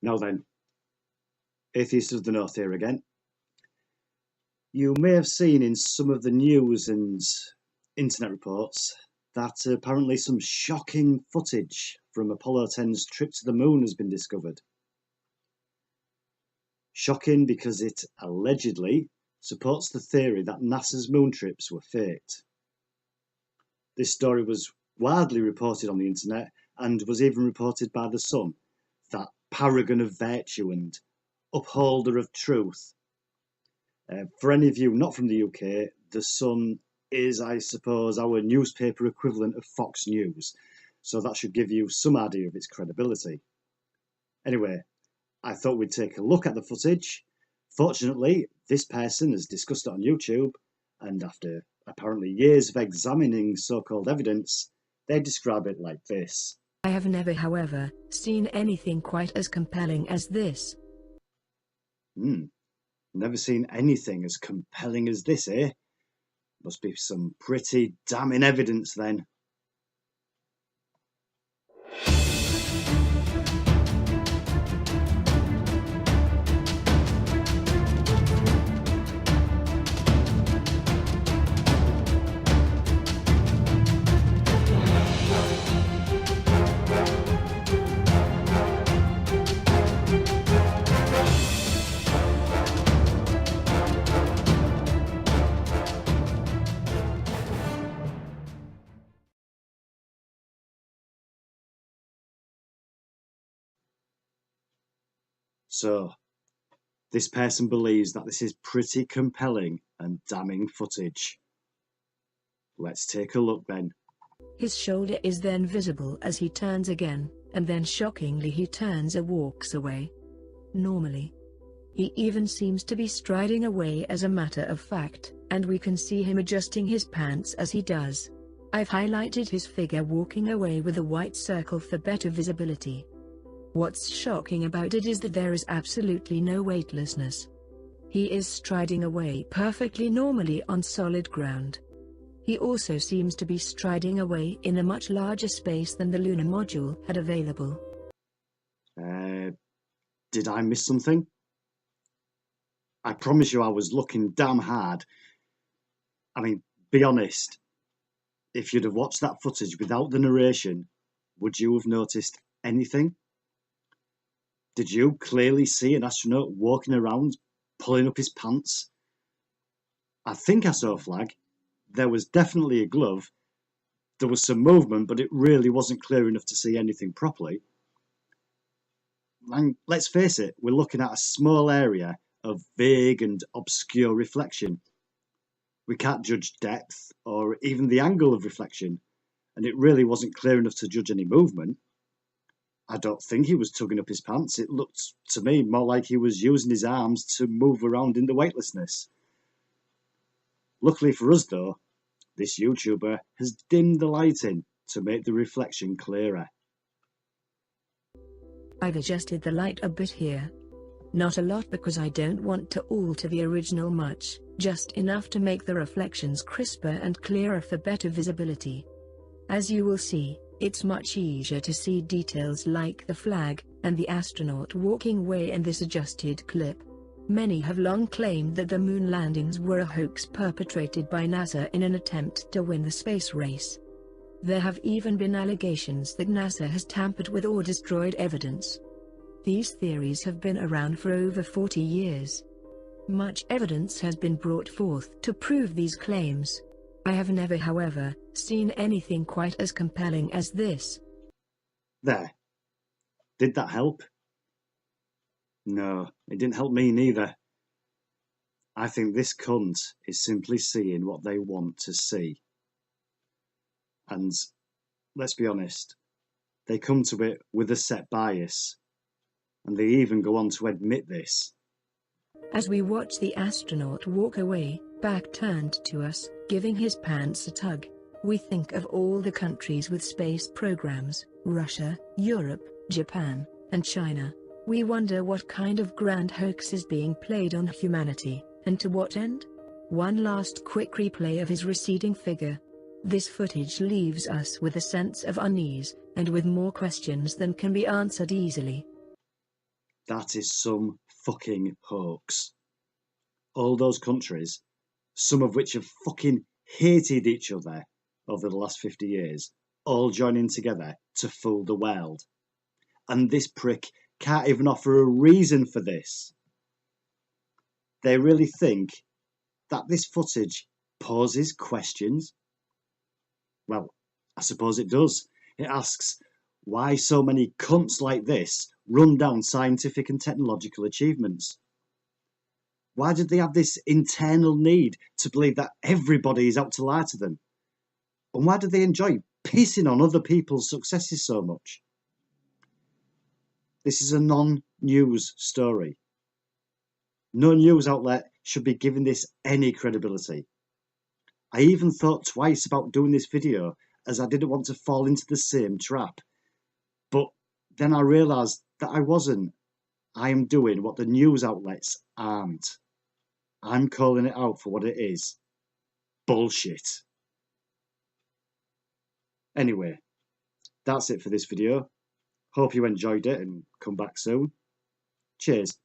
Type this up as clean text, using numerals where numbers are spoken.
Now then, Atheist of the North here again. You may have seen in some of the news and internet reports that apparently some shocking footage from Apollo 10's trip to the moon has been discovered. Shocking because it allegedly supports the theory that NASA's moon trips were faked. This story was widely reported on the internet and was even reported by The Sun, that paragon of virtue and upholder of truth. For any of you not from the UK, The Sun is, I suppose, our newspaper equivalent of Fox News, so that should give you some idea of its credibility. Anyway, I thought we'd take a look at the footage. Fortunately, this person has discussed it on YouTube, and after apparently years of examining so-called evidence, they describe it like this. I have never, however, seen anything quite as compelling as this. Never seen anything as compelling as this, eh? Must be some pretty damning evidence then. So, this person believes that this is pretty compelling and damning footage. Let's take a look then. His shoulder is then visible as he turns again, and then shockingly he turns and walks away. Normally. He even seems to be striding away as a matter of fact, and we can see him adjusting his pants as he does. I've highlighted his figure walking away with a white circle for better visibility. What's shocking about it is that there is absolutely no weightlessness. He is striding away perfectly normally on solid ground. He also seems to be striding away in a much larger space than the lunar module had available. Did I miss something? I promise you I was looking damn hard. I mean, be honest. If you'd have watched that footage without the narration, would you have noticed anything? Did you clearly see an astronaut walking around, pulling up his pants? I think I saw a flag. There was definitely a glove. There was some movement, but it really wasn't clear enough to see anything properly. And let's face it, we're looking at a small area of vague and obscure reflection. We can't judge depth or even the angle of reflection, and it really wasn't clear enough to judge any movement. I don't think he was tugging up his pants. It looked to me more like he was using his arms to move around in the weightlessness. Luckily for us though, this YouTuber has dimmed the lighting to make the reflection clearer. I've adjusted the light a bit here. Not a lot because I don't want to alter the original much, just enough to make the reflections crisper and clearer for better visibility. As you will see, it's much easier to see details like the flag and the astronaut walking away in this adjusted clip. Many have long claimed that the moon landings were a hoax perpetrated by NASA in an attempt to win the space race. There have even been allegations that NASA has tampered with or destroyed evidence. These theories have been around for over 40 years. Much evidence has been brought forth to prove these claims. I have never, however, seen anything quite as compelling as this. There. Did that help? No, it didn't help me neither. I think this cunt is simply seeing what they want to see. And let's be honest, they come to it with a set bias. And they even go on to admit this. As we watch the astronaut walk away, back turned to us, giving his pants a tug, we think of all the countries with space programs: Russia, Europe, Japan, and China. We wonder what kind of grand hoax is being played on humanity, and to what end? One last quick replay of his receding figure. This footage leaves us with a sense of unease, and with more questions than can be answered easily. That is some fucking hoax. All those countries, some of which have fucking hated each other over the last 50 years, all joining together to fool the world. And this prick can't even offer a reason for this. They really think that this footage poses questions? Well, I suppose it does. It asks why so many cunts like this run down scientific and technological achievements. Why did they have this internal need to believe that everybody is out to lie to them? And why do they enjoy pissing on other people's successes so much? This is a non-news story. No news outlet should be giving this any credibility. I even thought twice about doing this video as I didn't want to fall into the same trap. But then I realised that I wasn't. I am doing what the news outlets aren't. I'm calling it out for what it is. Bullshit. Anyway, that's it for this video. Hope you enjoyed it and come back soon. Cheers.